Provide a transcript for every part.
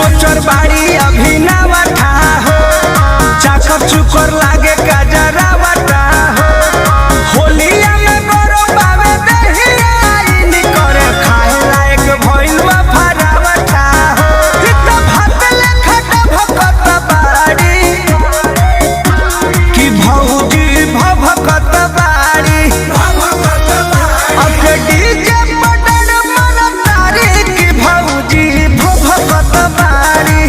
Suture बाड़ी अभिनव था हो, चाकर चुकर लागे गजरा बटा हो। होलिया में गोरो बावे दहिया इन करे खाए लायक भइलवा फरावटा हो। इत भात लेखा भभकत बाड़ी कि भौजी भभकत बाड़ी। अब डीजे बटन मन तारी कि भौजी भभकत बाड़ी।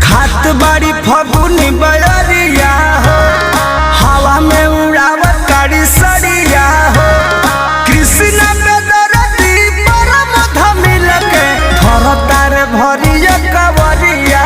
खात बाड़ी फगुनी बड़रिया हो, हवा में उड़ावत गाड़ी सड़िया हो। कृष्णा पे दरदी पर मध मिल के थर तार भरिया कवरिया